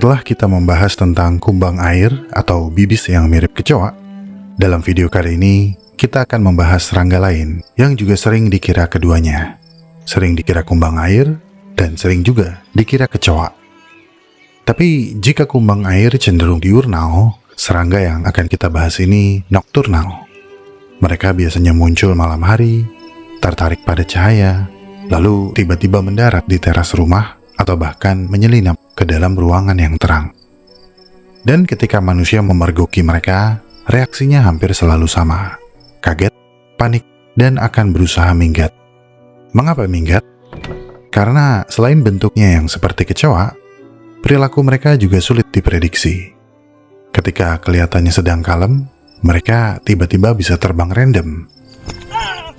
Setelah kita membahas tentang kumbang air atau bibis yang mirip kecoa, dalam video kali ini kita akan membahas serangga lain yang juga sering dikira keduanya. Sering dikira kumbang air dan sering juga dikira kecoa. Tapi jika kumbang air cenderung diurnal, serangga yang akan kita bahas ini nokturnal. Mereka biasanya muncul malam hari, tertarik pada cahaya, lalu tiba-tiba mendarat di teras rumah atau bahkan menyelinap ke dalam ruangan yang terang. Dan ketika manusia memergoki mereka, reaksinya hampir selalu sama. Kaget, panik, dan akan berusaha minggat. Mengapa minggat? Karena selain bentuknya yang seperti kecoa, perilaku mereka juga sulit diprediksi. Ketika kelihatannya sedang kalem, mereka tiba-tiba bisa terbang random.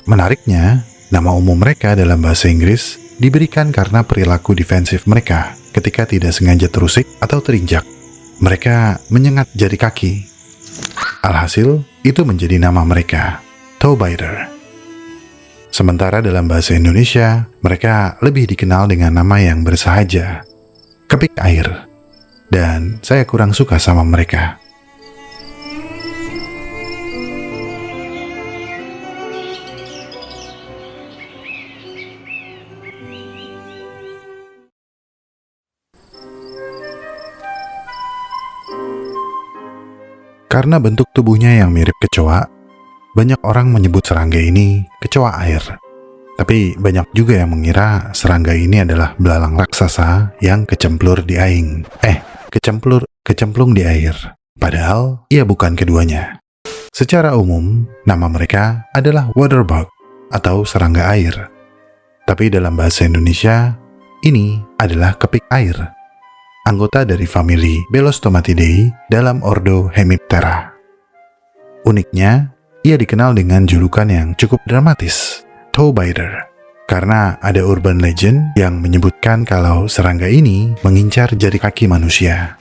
Menariknya, nama umum mereka dalam bahasa Inggris diberikan karena perilaku defensif mereka ketika tidak sengaja terusik atau terinjak. Mereka menyengat jari kaki. Alhasil, itu menjadi nama mereka, toe biter. Sementara dalam bahasa Indonesia, mereka lebih dikenal dengan nama yang bersahaja, kepik air. Dan saya kurang suka sama mereka. Karena bentuk tubuhnya yang mirip kecoa, banyak orang menyebut serangga ini kecoa air. Tapi banyak juga yang mengira serangga ini adalah belalang raksasa yang kecemplung di air. Padahal ia bukan keduanya. Secara umum, nama mereka adalah waterbug atau serangga air. Tapi dalam bahasa Indonesia, ini adalah kepik air. Anggota dari famili Belostomatidae dalam ordo Hemiptera. Uniknya, ia dikenal dengan julukan yang cukup dramatis, toe biter, karena ada urban legend yang menyebutkan kalau serangga ini mengincar jari kaki manusia.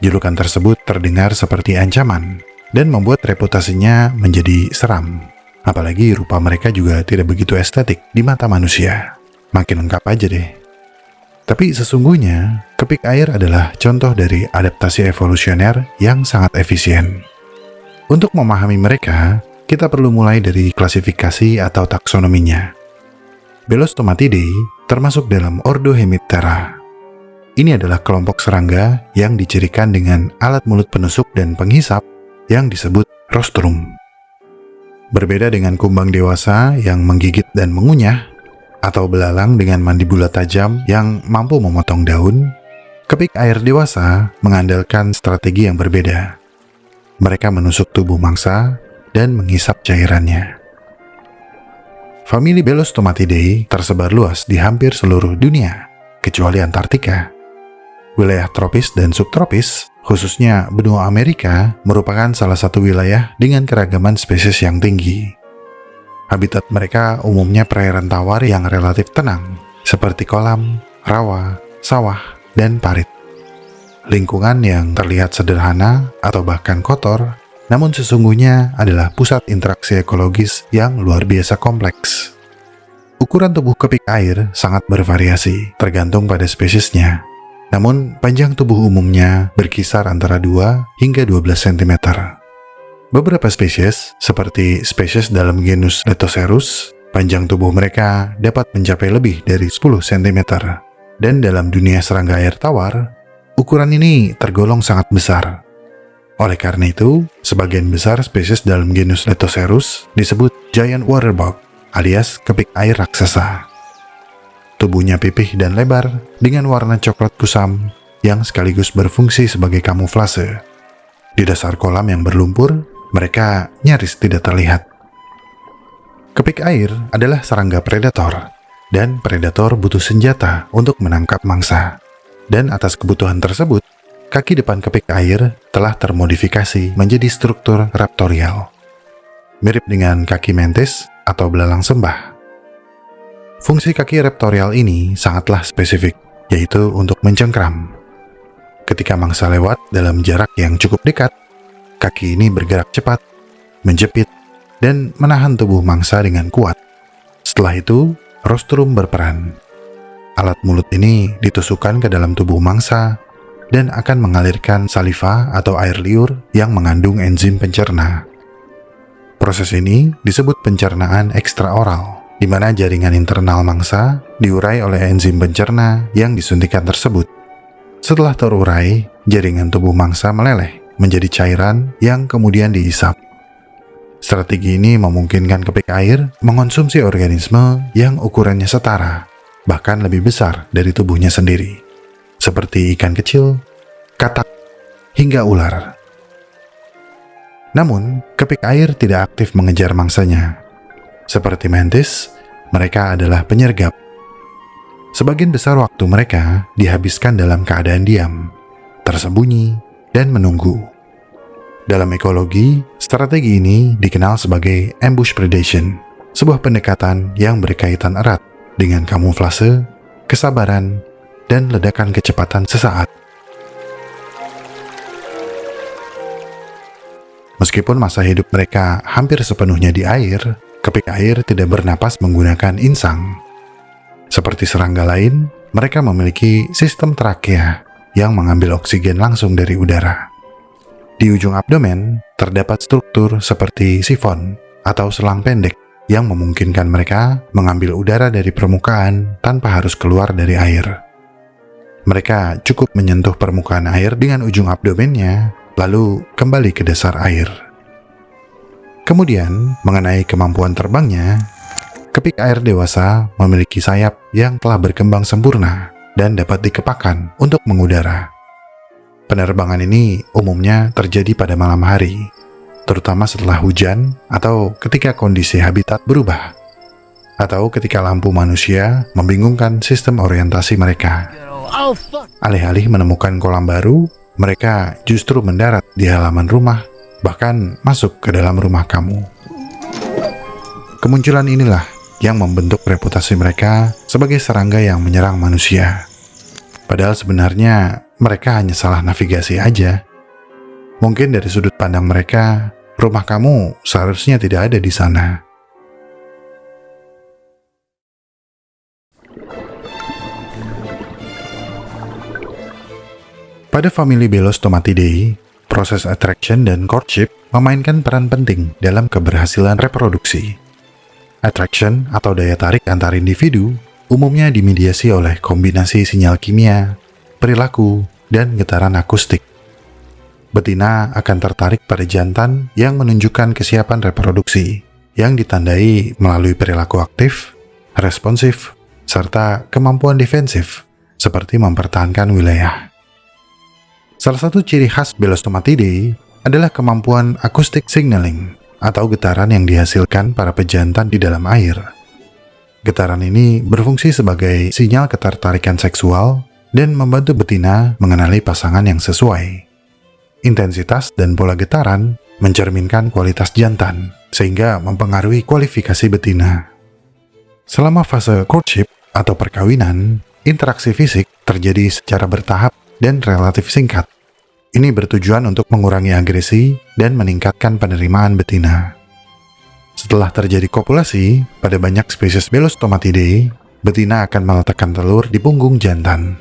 Julukan tersebut terdengar seperti ancaman dan membuat reputasinya menjadi seram. Apalagi rupa mereka juga tidak begitu estetik di mata manusia. Makin lengkap aja deh. Tapi sesungguhnya, kepik air adalah contoh dari adaptasi evolusioner yang sangat efisien. Untuk memahami mereka, kita perlu mulai dari klasifikasi atau taksonominya. Belostomatidae termasuk dalam ordo Hemiptera. Ini adalah kelompok serangga yang dicirikan dengan alat mulut penusuk dan penghisap yang disebut rostrum. Berbeda dengan kumbang dewasa yang menggigit dan mengunyah, atau belalang dengan mandibula tajam yang mampu memotong daun, kepik air dewasa mengandalkan strategi yang berbeda. Mereka menusuk tubuh mangsa dan menghisap cairannya. Famili Belostomatidae tersebar luas di hampir seluruh dunia, kecuali Antartika. Wilayah tropis dan subtropis, khususnya benua Amerika, merupakan salah satu wilayah dengan keragaman spesies yang tinggi. Habitat mereka umumnya perairan tawar yang relatif tenang, seperti kolam, rawa, sawah, dan parit. Lingkungan yang terlihat sederhana atau bahkan kotor, namun sesungguhnya adalah pusat interaksi ekologis yang luar biasa kompleks. Ukuran tubuh kepik air sangat bervariasi, tergantung pada spesiesnya. Namun, panjang tubuh umumnya berkisar antara 2 hingga 12 cm. Beberapa spesies, seperti spesies dalam genus Letocerus, panjang tubuh mereka dapat mencapai lebih dari 10 cm. Dan dalam dunia serangga air tawar, ukuran ini tergolong sangat besar. Oleh karena itu, sebagian besar spesies dalam genus Letocerus disebut giant waterbug, alias kepik air raksasa. Tubuhnya pipih dan lebar dengan warna coklat kusam yang sekaligus berfungsi sebagai kamuflase. Di dasar kolam yang berlumpur, mereka nyaris tidak terlihat. Kepik air adalah serangga predator, dan predator butuh senjata untuk menangkap mangsa. Dan atas kebutuhan tersebut, kaki depan kepik air telah termodifikasi menjadi struktur raptorial. Mirip dengan kaki mantis atau belalang sembah. Fungsi kaki raptorial ini sangatlah spesifik, yaitu untuk mencengkram. Ketika mangsa lewat dalam jarak yang cukup dekat, kaki ini bergerak cepat, menjepit, dan menahan tubuh mangsa dengan kuat. Setelah itu, rostrum berperan. Alat mulut ini ditusukkan ke dalam tubuh mangsa dan akan mengalirkan saliva atau air liur yang mengandung enzim pencerna. Proses ini disebut pencernaan ekstraoral, di mana jaringan internal mangsa diurai oleh enzim pencerna yang disuntikan tersebut. Setelah terurai, jaringan tubuh mangsa meleleh menjadi cairan yang kemudian dihisap. Strategi ini memungkinkan kepik air mengonsumsi organisme yang ukurannya setara, bahkan lebih besar dari tubuhnya sendiri, seperti ikan kecil, katak, hingga ular. Namun, kepik air tidak aktif mengejar mangsanya. Seperti mantis, mereka adalah penyergap. Sebagian besar waktu mereka dihabiskan dalam keadaan diam, tersembunyi, dan menunggu. Dalam ekologi, strategi ini dikenal sebagai ambush predation, sebuah pendekatan yang berkaitan erat dengan kamuflase, kesabaran, dan ledakan kecepatan sesaat. Meskipun masa hidup mereka hampir sepenuhnya di air, kepik air tidak bernapas menggunakan insang. Seperti serangga lain, mereka memiliki sistem trakea yang mengambil oksigen langsung dari udara. Di ujung abdomen terdapat struktur seperti sifon atau selang pendek yang memungkinkan mereka mengambil udara dari permukaan tanpa harus keluar dari air. Mereka cukup menyentuh permukaan air dengan ujung abdomennya, lalu kembali ke dasar air. Kemudian, mengenai kemampuan terbangnya, kepik air dewasa memiliki sayap yang telah berkembang sempurna dan dapat dikepakkan untuk mengudara. Penerbangan ini umumnya terjadi pada malam hari, terutama setelah hujan atau ketika kondisi habitat berubah, atau ketika lampu manusia membingungkan sistem orientasi mereka. Alih-alih menemukan kolam baru, mereka justru mendarat di halaman rumah, bahkan masuk ke dalam rumah kamu. Kemunculan inilah yang membentuk reputasi mereka sebagai serangga yang menyerang manusia. Padahal sebenarnya mereka hanya salah navigasi aja. Mungkin dari sudut pandang mereka, rumah kamu seharusnya tidak ada di sana. Pada famili Belostomatidae, proses attraction dan courtship memainkan peran penting dalam keberhasilan reproduksi. Attraction atau daya tarik antar individu umumnya dimediasi oleh kombinasi sinyal kimia, perilaku, dan getaran akustik. Betina akan tertarik pada jantan yang menunjukkan kesiapan reproduksi, yang ditandai melalui perilaku aktif, responsif, serta kemampuan defensif, seperti mempertahankan wilayah. Salah satu ciri khas Belostomatidae adalah kemampuan acoustic signaling atau getaran yang dihasilkan para pejantan di dalam air. Getaran ini berfungsi sebagai sinyal ketertarikan seksual dan membantu betina mengenali pasangan yang sesuai. Intensitas dan pola getaran mencerminkan kualitas jantan, sehingga mempengaruhi kualifikasi betina. Selama fase courtship atau perkawinan, interaksi fisik terjadi secara bertahap dan relatif singkat. Ini bertujuan untuk mengurangi agresi dan meningkatkan penerimaan betina. Setelah terjadi kopulasi, pada banyak spesies Belostomatidae, betina akan meletakkan telur di punggung jantan.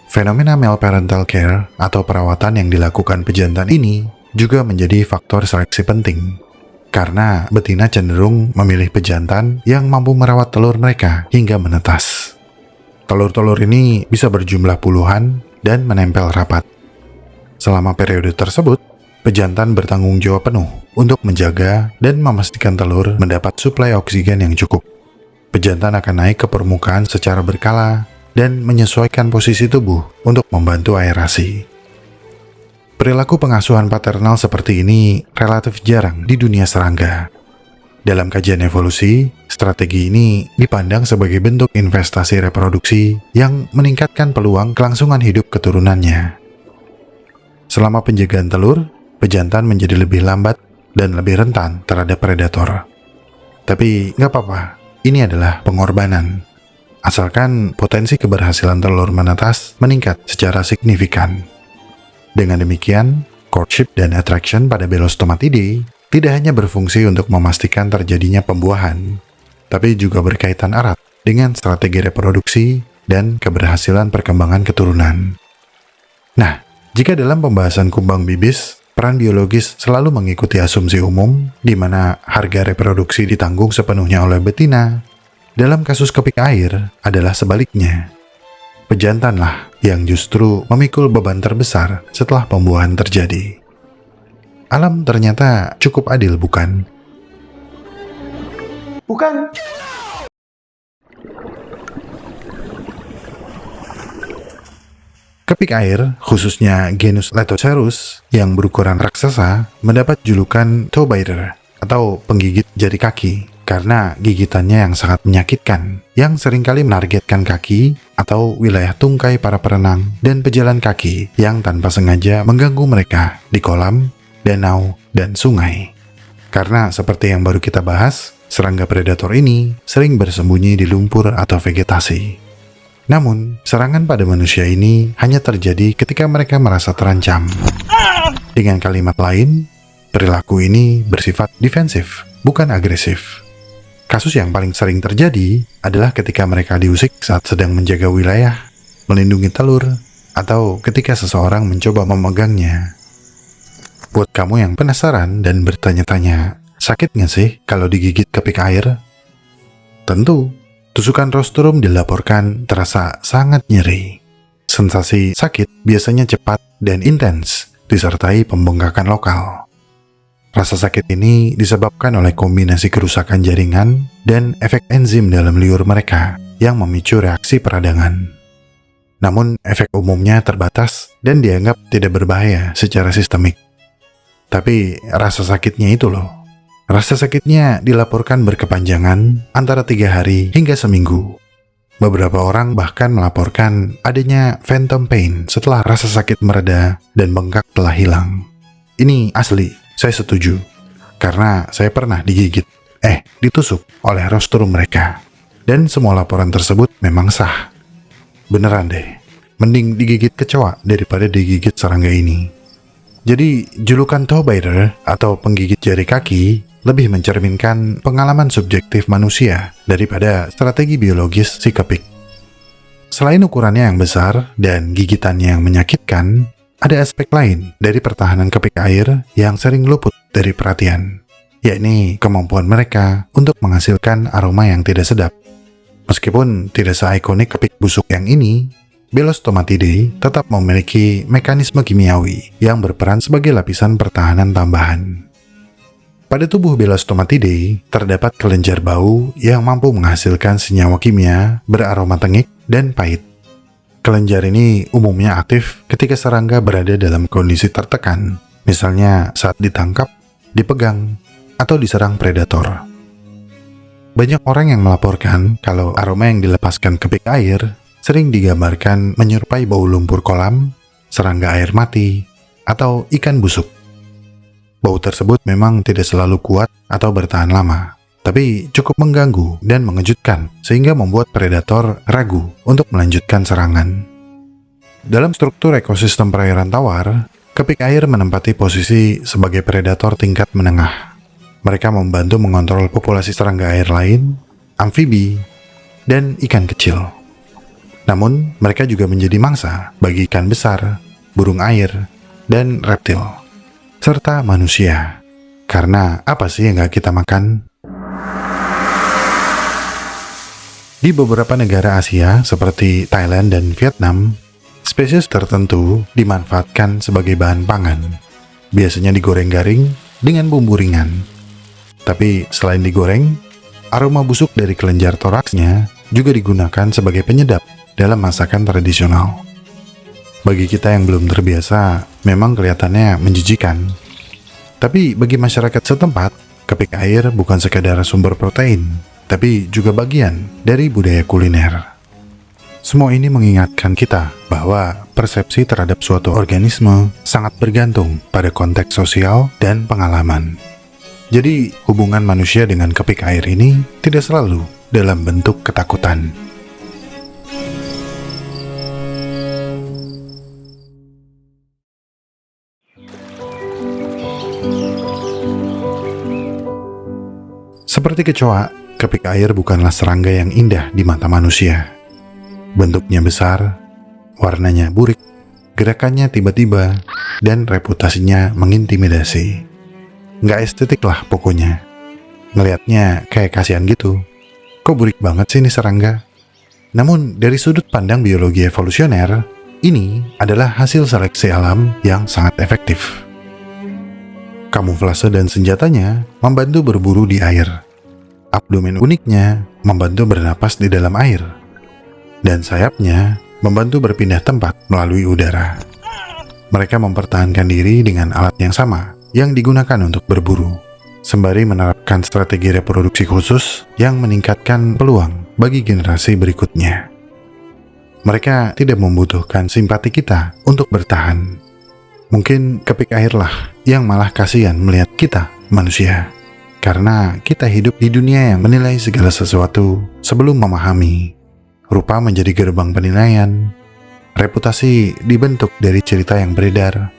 Fenomena male parental care atau perawatan yang dilakukan pejantan ini juga menjadi faktor seleksi penting, karena betina cenderung memilih pejantan yang mampu merawat telur mereka hingga menetas. Telur-telur ini bisa berjumlah puluhan dan menempel rapat. Selama periode tersebut, pejantan bertanggung jawab penuh untuk menjaga dan memastikan telur mendapat suplai oksigen yang cukup. Pejantan akan naik ke permukaan secara berkala dan menyesuaikan posisi tubuh untuk membantu aerasi. Perilaku pengasuhan paternal seperti ini relatif jarang di dunia serangga. Dalam kajian evolusi, strategi ini dipandang sebagai bentuk investasi reproduksi yang meningkatkan peluang kelangsungan hidup keturunannya. Selama penjagaan telur, pejantan menjadi lebih lambat dan lebih rentan terhadap predator. Tapi nggak apa-apa, ini adalah pengorbanan. Asalkan potensi keberhasilan telur menetas meningkat secara signifikan. Dengan demikian, courtship dan attraction pada Belostomatidae tidak hanya berfungsi untuk memastikan terjadinya pembuahan, tapi juga berkaitan erat dengan strategi reproduksi dan keberhasilan perkembangan keturunan. Nah, jika dalam pembahasan kumbang bibis, peran biologis selalu mengikuti asumsi umum, di mana harga reproduksi ditanggung sepenuhnya oleh betina, dalam kasus kepik air adalah sebaliknya. Pejantanlah yang justru memikul beban terbesar setelah pembuahan terjadi. Alam ternyata cukup adil, bukan? Bukan. Kepik air, khususnya genus Letocerus yang berukuran raksasa, mendapat julukan toe biter atau penggigit jari kaki karena gigitannya yang sangat menyakitkan, yang seringkali menargetkan kaki atau wilayah tungkai para perenang dan pejalan kaki yang tanpa sengaja mengganggu mereka di kolam, danau, dan sungai. Karena seperti yang baru kita bahas, serangga predator ini sering bersembunyi di lumpur atau vegetasi. Namun, serangan pada manusia ini hanya terjadi ketika mereka merasa terancam. Dengan kalimat lain, perilaku ini bersifat defensif, bukan agresif. Kasus yang paling sering terjadi adalah ketika mereka diusik saat sedang menjaga wilayah, melindungi telur, atau ketika seseorang mencoba memegangnya. Buat kamu yang penasaran dan bertanya-tanya, sakit nggak sih kalau digigit kepik air? Tentu. Tusukan rostrum dilaporkan terasa sangat nyeri. Sensasi sakit biasanya cepat dan intens, disertai pembengkakan lokal. Rasa sakit ini disebabkan oleh kombinasi kerusakan jaringan dan efek enzim dalam liur mereka yang memicu reaksi peradangan. Namun, efek umumnya terbatas dan dianggap tidak berbahaya secara sistemik. Tapi, rasa sakitnya itu loh. Rasa sakitnya dilaporkan berkepanjangan antara 3 hari hingga seminggu. Beberapa orang bahkan melaporkan adanya phantom pain setelah rasa sakit mereda dan bengkak telah hilang. Ini asli, saya setuju. Karena saya pernah ditusuk oleh rostrum mereka. Dan semua laporan tersebut memang sah. Beneran deh, mending digigit kecoa daripada digigit serangga ini. Jadi, julukan toe biter atau penggigit jari kaki lebih mencerminkan pengalaman subjektif manusia daripada strategi biologis si kepik. Selain ukurannya yang besar dan gigitannya yang menyakitkan, ada aspek lain dari pertahanan kepik air yang sering luput dari perhatian, yakni kemampuan mereka untuk menghasilkan aroma yang tidak sedap. Meskipun tidak seikonik kepik busuk yang ini, Belostomatidae tetap memiliki mekanisme kimiawi yang berperan sebagai lapisan pertahanan tambahan. Pada tubuh Belostomatidae terdapat kelenjar bau yang mampu menghasilkan senyawa kimia beraroma tengik dan pahit. Kelenjar ini umumnya aktif ketika serangga berada dalam kondisi tertekan, misalnya saat ditangkap, dipegang, atau diserang predator. Banyak orang yang melaporkan kalau aroma yang dilepaskan kepik air sering digambarkan menyerupai bau lumpur kolam, serangga air mati, atau ikan busuk. Bau tersebut memang tidak selalu kuat atau bertahan lama, tapi cukup mengganggu dan mengejutkan sehingga membuat predator ragu untuk melanjutkan serangan. Dalam struktur ekosistem perairan tawar, kepik air menempati posisi sebagai predator tingkat menengah. Mereka membantu mengontrol populasi serangga air lain, amfibi, dan ikan kecil. Namun, mereka juga menjadi mangsa bagi ikan besar, burung air, dan reptil, serta manusia. Karena apa sih yang gak kita makan? Di beberapa negara Asia seperti Thailand dan Vietnam, spesies tertentu dimanfaatkan sebagai bahan pangan. Biasanya digoreng garing dengan bumbu ringan. Tapi selain digoreng, aroma busuk dari kelenjar toraksnya juga digunakan sebagai penyedap dalam masakan tradisional. Bagi kita yang belum terbiasa, memang kelihatannya menjijikan. Tapi bagi masyarakat setempat, kepik air bukan sekadar sumber protein, tapi juga bagian dari budaya kuliner. Semua ini mengingatkan kita bahwa persepsi terhadap suatu organisme sangat bergantung pada konteks sosial dan pengalaman. Jadi, hubungan manusia dengan kepik air ini tidak selalu dalam bentuk ketakutan. Seperti kecoa, kepik air bukanlah serangga yang indah di mata manusia. Bentuknya besar, warnanya burik, gerakannya tiba-tiba, dan reputasinya mengintimidasi. Nggak estetik lah pokoknya. Ngelihatnya kayak kasihan gitu. Kok burik banget sih ini serangga? Namun dari sudut pandang biologi evolusioner, ini adalah hasil seleksi alam yang sangat efektif. Kamuflase dan senjatanya membantu berburu di air. Abdomen uniknya membantu bernapas di dalam air. Dan sayapnya membantu berpindah tempat melalui udara. Mereka mempertahankan diri dengan alat yang sama yang digunakan untuk berburu, sembari menerapkan strategi reproduksi khusus yang meningkatkan peluang bagi generasi berikutnya. Mereka tidak membutuhkan simpati kita untuk bertahan. Mungkin kepik air lah yang malah kasihan melihat kita, manusia. Karena kita hidup di dunia yang menilai segala sesuatu sebelum memahami. Rupa menjadi gerbang penilaian. Reputasi dibentuk dari cerita yang beredar.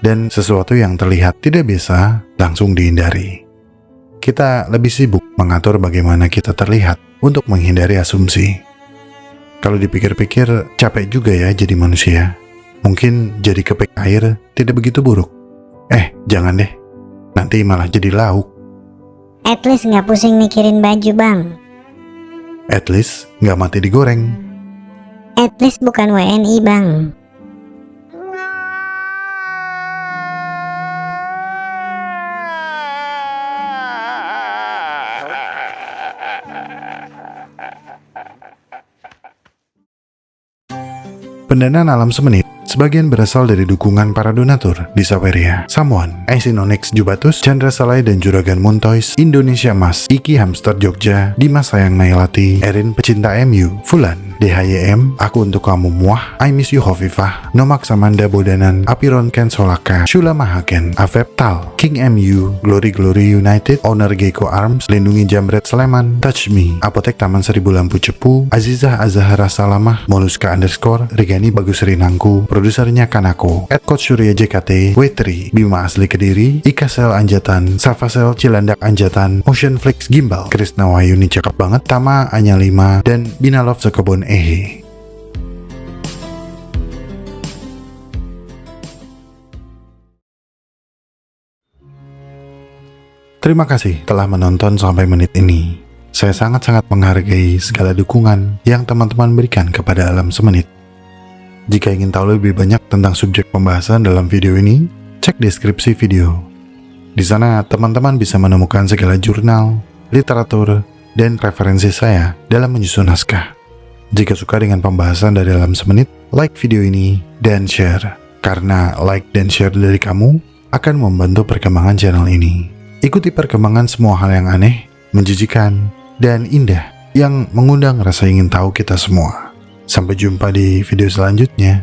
Dan sesuatu yang terlihat tidak biasa langsung dihindari. Kita lebih sibuk mengatur bagaimana kita terlihat untuk menghindari asumsi. Kalau dipikir-pikir, capek juga ya jadi manusia. Mungkin jadi kepik air tidak begitu buruk. Jangan deh. Nanti malah jadi lauk. At least nggak pusing mikirin baju, Bang. At least nggak mati digoreng. At least bukan WNI, Bang. Pendanaan alam semenit sebagian berasal dari dukungan para donatur di Saweria, Samuan, Aisinonyx Jubatus, Chandra Salai dan Juragan Muntois, Indonesia Mas, Iki Hamster Jogja, Dimas Sayang Nailati, Erin Pecinta MU, Fulan, DHYM, Aku Untuk Kamu Muah, I Miss You Hovifah, Nomak Samanda Bodanan, Apiron Ken Solaka, Shula Mahaken, Afeb Tal, King MU, Glory Glory United, Owner Gecko Arms, Lindungi Jambret Sleman, Touch Me, Apotek Taman Seribu Lampu Cepu, Azizah Azahara Salamah, Moluska _ Regani Bagus Rinangku, produsernya Kanako, Coach Surya JKT, W3, Bima Asli Kediri, Ikasel Anjatan, Safasel Cilandak Anjatan, Ocean Flix Gimbal, Krisna Wahyuni cakep banget, Tama Anya 5, dan Binalov Sekebon Ehe. Terima kasih telah menonton sampai menit ini. Saya sangat-sangat menghargai segala dukungan yang teman-teman berikan kepada Alam Semenit. Jika ingin tahu lebih banyak tentang subjek pembahasan dalam video ini, cek deskripsi video. Di sana teman-teman bisa menemukan segala jurnal, literatur, dan referensi saya dalam menyusun naskah. Jika suka dengan pembahasan dari Alam Semenit, like video ini dan share. Karena like dan share dari kamu akan membantu perkembangan channel ini. Ikuti perkembangan semua hal yang aneh, menjijikan, dan indah yang mengundang rasa ingin tahu kita semua. Sampai jumpa di video selanjutnya.